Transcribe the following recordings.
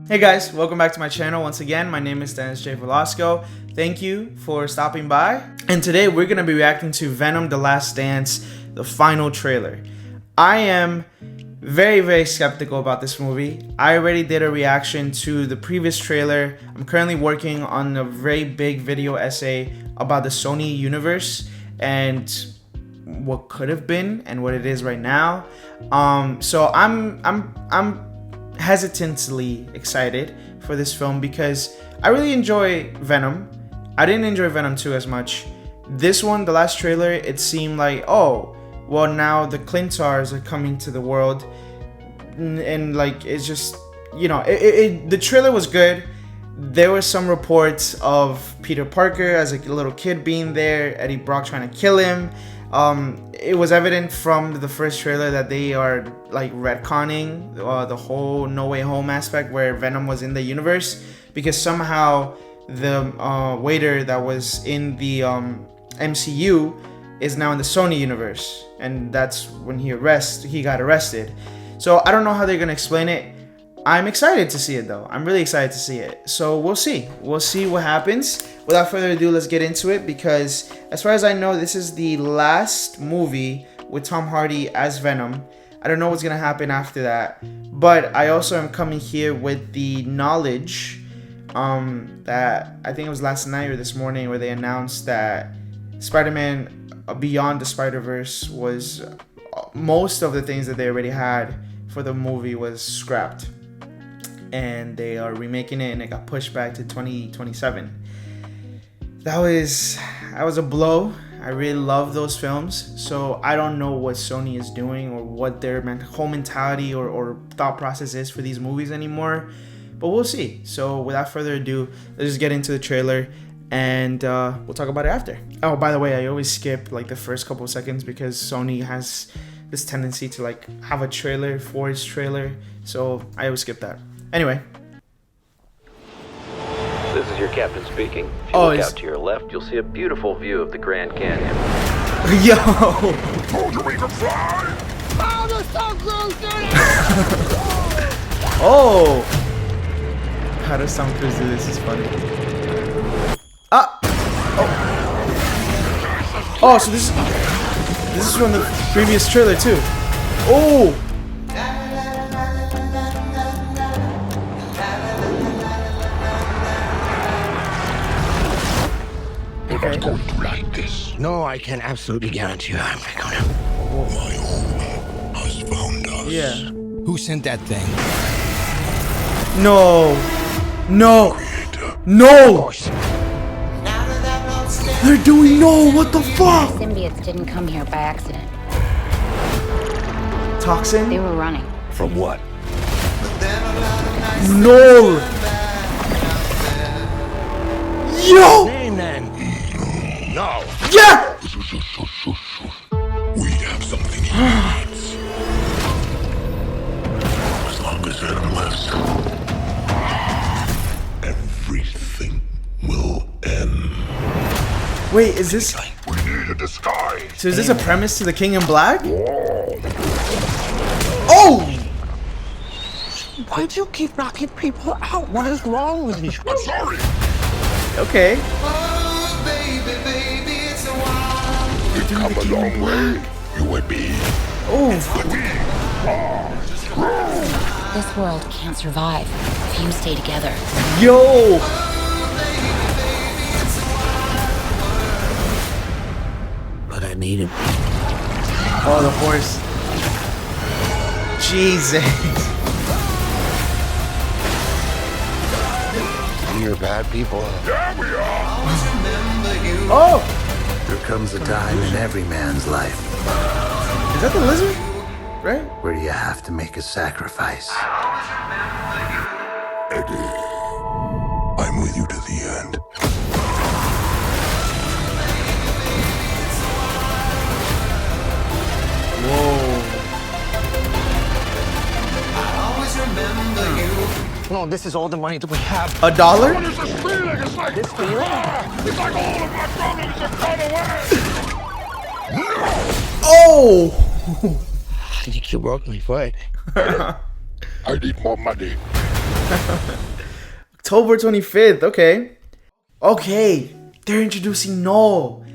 Hey guys, welcome back to my channel. Once again, my name is Dennis J. Velasco. Thank you for stopping by. And today we're going to be reacting to Venom The Last Dance, the final trailer. I am very skeptical about this movie. I already did a reaction to the previous trailer. I'm currently working on a very big video essay about the Sony universe and what could have been and what it is right now. So I'm hesitantly excited for this film because I really enjoy Venom. I didn't enjoy Venom 2 as much. This one, the last trailer, it seemed like, oh, well, now the Clintars are coming to the world, and like, it's just, you know, the trailer was good. There were some reports of Peter Parker as a little kid being there, Eddie Brock trying to kill him. It was evident from the first trailer that they are like retconning the whole No Way Home aspect where Venom was in the universe, because somehow the waiter that was in the MCU is now in the Sony universe, and that's when he got arrested. So I don't know how they're gonna explain it. I'm excited to see it though. I'm really excited to see it. So we'll see what happens. Without further ado, let's get into it, because as far as I know, this is the last movie with Tom Hardy as Venom. I don't know what's gonna happen after that, but I also am coming here with the knowledge that I think it was last night or this morning where they announced that Spider-Man Beyond the Spider-Verse was most of the things that they already had for the movie was scrapped, and they are remaking it, and it got pushed back to 2027. That was a blow. I really love those films, so I don't know what Sony is doing or what their whole mentality or thought process is for these movies anymore, but we'll see. So without further ado, let's just get into the trailer, and we'll talk about it after. Oh, by the way, I always skip like the first couple of seconds because Sony has this tendency to like have a trailer for its trailer, so I always skip that. Anyway. This is your captain speaking. If you look out to your left, you'll see a beautiful view of the Grand Canyon. Yo! Told you we could fly! Oh, the sun grows Oh! How does Tom Cruise do this? Is funny. Ah! Oh! Oh, so this is from the previous trailer too. Oh! You're not going to like this. No, I can absolutely guarantee you I'm not gonna. My home has found us. Yeah. Who sent that thing? No! No! Creator. No! They're doing no! What the fuck? Symbiotes didn't come here by accident. Toxin? They were running. From what? No! Yo! Name then. No. Yeah! We have something he needs. As long as Venom lives, everything will end. Wait, is this... We need a disguise. So is this a premise to The King in Black? Oh! Why do you keep knocking people out? What is wrong with you? I'm sorry. Okay. We've come a long way. You would be. Oh. But we are strong. This world can't survive if you stay together. Yo! But I need him. Oh, the horse. Jesus. You're bad people. Yeah, we are. Oh! There comes a time in every man's life Is that the lizard? Right? where you have to make a sacrifice. Eddie, I'm with you to the end. Whoa. No, this is all the money that we have. $1? What is this feeling? It's like this feeling. It's like all of my problems have gone away. Oh! I think you broke my foot. I need more money. October 25th. Okay, they're introducing Knull.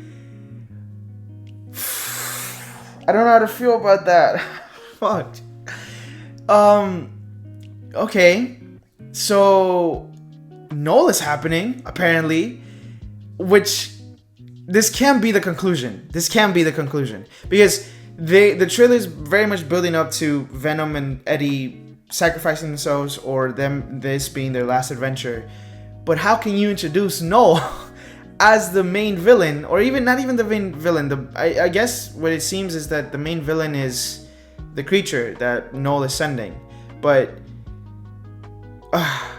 I don't know how to feel about that. Fuck. Okay, so Knull is happening apparently, which this can't be the conclusion. Because the trailer is very much building up to Venom and Eddie sacrificing themselves, or this being their last adventure. But how can you introduce Knull as the main villain, or even not even the main villain? I guess what it seems is that the main villain is the creature that Knull is sending. But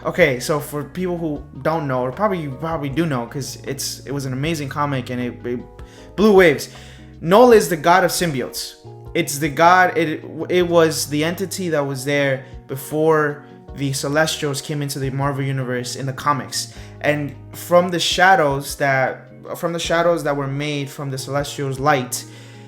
okay, so for people who don't know, or probably do know, because it was an amazing comic and it blew waves. Knull is the god of symbiotes. It's the god. It was the entity that was there before the Celestials came into the Marvel universe in the comics, and from the shadows that were made from the Celestials' light,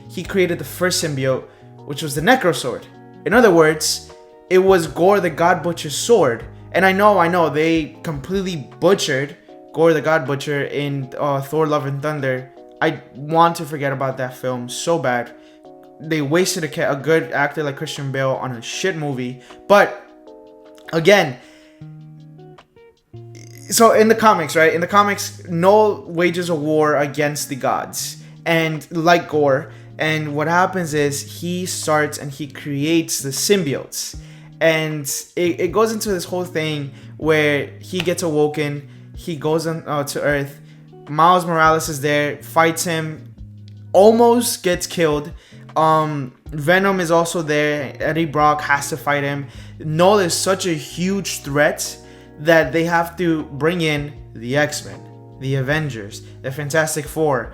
he created the first symbiote, which was the Necro Sword. In other words, it was Gore the God Butcher's sword. And I know they completely butchered Gore the God Butcher in Thor: Love and Thunder. I want to forget about that film so bad. They wasted a good actor like Christian Bale on a shit movie. But again, so in the comics, right? In the comics, Knull wages a war against the gods, and like Gore. And what happens is he starts and he creates the symbiotes. And it goes into this whole thing where he gets awoken. He goes on to Earth. Miles Morales is there, fights him, almost gets killed. Venom is also there. Eddie Brock has to fight him. Knull is such a huge threat that they have to bring in the X-Men, the Avengers, the Fantastic Four.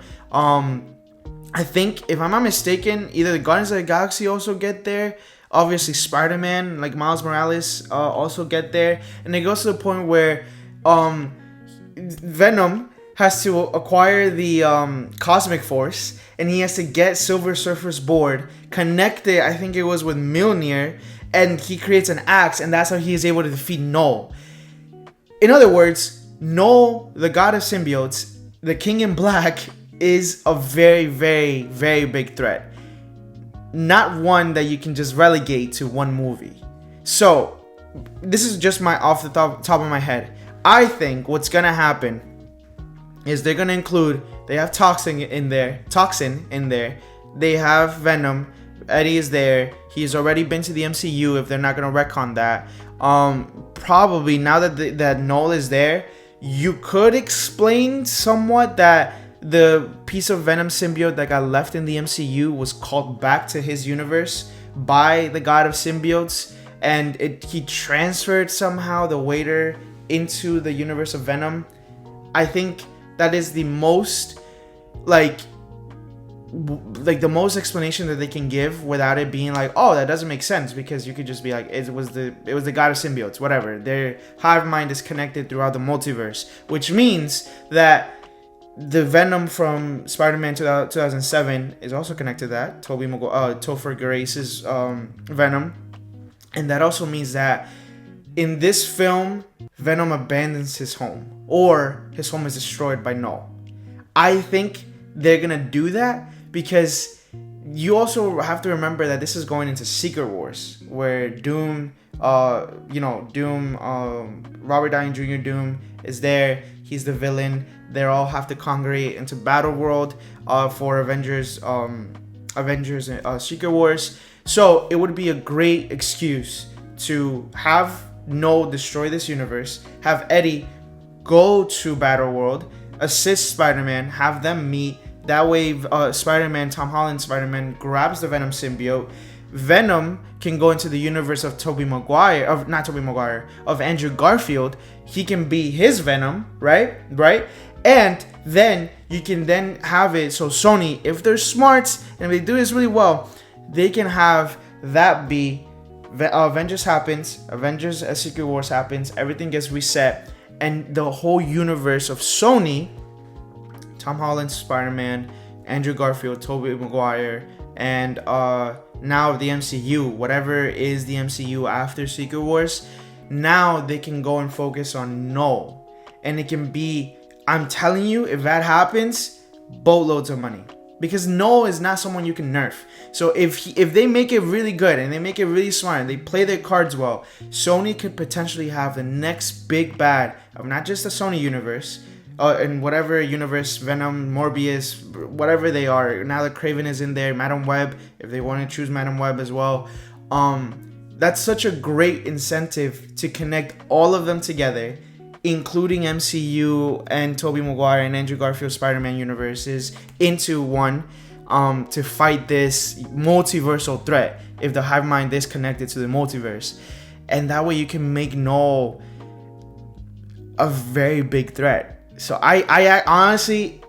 I think, if I'm not mistaken, either the Guardians of the Galaxy also get there. Obviously, Spider-Man, like Miles Morales, also get there. And it goes to the point where Venom has to acquire the Cosmic Force, and he has to get Silver Surfer's board, connect it, I think it was with Mjolnir, and he creates an axe, and that's how he is able to defeat Knull. In other words, Knull, the god of symbiotes, the King in Black, is a very, very, very big threat. Not one that you can just relegate to one movie. So, this is just my off the top of my head. I think what's gonna happen is they're gonna include, they have Toxin in there. They have Venom. Eddie is there. He's already been to the MCU if they're not gonna retcon that. Probably now that that Knull is there, you could explain somewhat that the piece of Venom symbiote that got left in the MCU was called back to his universe by the god of symbiotes, and he transferred somehow the waiter into the universe of Venom. I think that is the most like the most explanation that they can give without it being like, oh, that doesn't make sense, because you could just be like, it was the god of symbiotes, whatever. Their hive mind is connected throughout the multiverse, which means that the Venom from Spider-Man 2007 is also connected to that. Topher Grace's Venom. And that also means that in this film, Venom abandons his home, or his home is destroyed by Knull. I think they're gonna do that because you also have to remember that this is going into Secret Wars, where Doom, Robert Downey Jr. Doom is there. He's the villain. They all have to congregate into Battle World for Avengers Secret Wars. So it would be a great excuse to have Knull destroy this universe, have Eddie go to Battle World, assist Spider-Man, have them meet. That way, Tom Holland's Spider-Man grabs the Venom symbiote. Venom can go into the universe of of Andrew Garfield. He can be his Venom, right? And then you can then have it so Sony, if they're smart and they do this really well, they can have that be Avengers happens, Avengers Secret Wars happens, everything gets reset, and the whole universe of Sony, Tom Holland's Spider-Man, Andrew Garfield, Tobey Maguire, and now the MCU, whatever is the MCU after Secret Wars, now they can go and focus on Knull, and it can be, I'm telling you, if that happens, boatloads of money. Because Knull is not someone you can nerf. So if they make it really good and they make it really smart and they play their cards well, Sony could potentially have the next big bad of not just the Sony universe, in whatever universe, Venom, Morbius, whatever they are. Now that Craven is in there, Madam Web, if they want to choose Madam Web as well. That's such a great incentive to connect all of them together, including MCU and Tobey Maguire and Andrew Garfield Spider-Man universes into one, to fight this multiversal threat if the hive mind is connected to the multiverse. And that way you can make Knull a very big threat. So I honestly,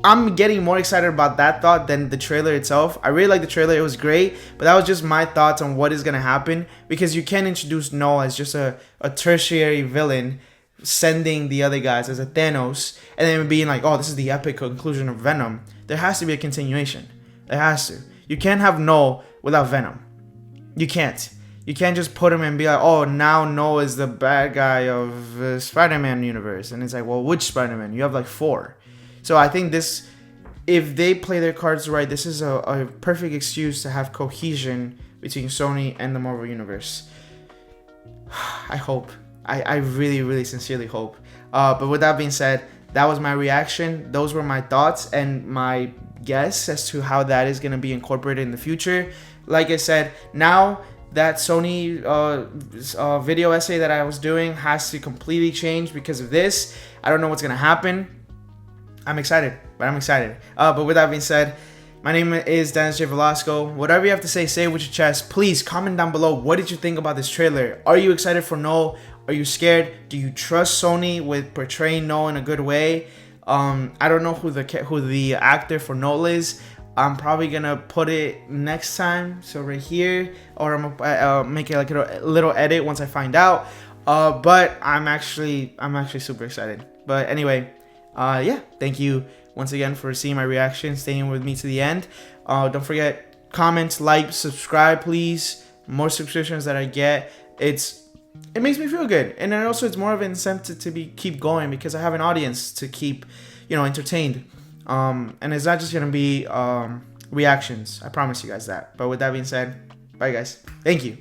I'm getting more excited about that thought than the trailer itself. I really like the trailer, it was great, but that was just my thoughts on what is going to happen, because you can't introduce Knull as just a tertiary villain, sending the other guys as a Thanos, and then being like, oh, this is the epic conclusion of Venom. There has to be a continuation. There has to. You can't have Knull without Venom. You can't. You can't just put him and be like, oh, now Knull is the bad guy of the Spider-Man universe. And it's like, well, which Spider-Man? You have like 4. So I think this, if they play their cards right, this is a perfect excuse to have cohesion between Sony and the Marvel universe. I hope. I really, really sincerely hope. But with that being said, that was my reaction. Those were my thoughts and my guess as to how that is going to be incorporated in the future. Like I said, now that Sony video essay that I was doing has to completely change because of this. I don't know what's going to happen. I'm excited, but I'm excited. But with that being said, my name is Dennis J. Velasco. Whatever you have to say it with your chest. Please comment down below. What did you think about this trailer? Are you excited for Knull? Are you scared? Do you trust Sony with portraying Knull in a good way? I don't know who the actor for Knull is. I'm probably gonna put it next time, so right here, or I'm gonna make it like a little edit once I find out. But I'm actually super excited. But anyway, yeah, thank you once again for seeing my reaction, staying with me to the end. Don't forget, comment, like, subscribe, please. More subscriptions that I get, it makes me feel good, and then also it's more of an incentive to keep going, because I have an audience to keep, entertained. And it's not just gonna be reactions. I promise you guys that. But with that being said, bye guys. Thank you.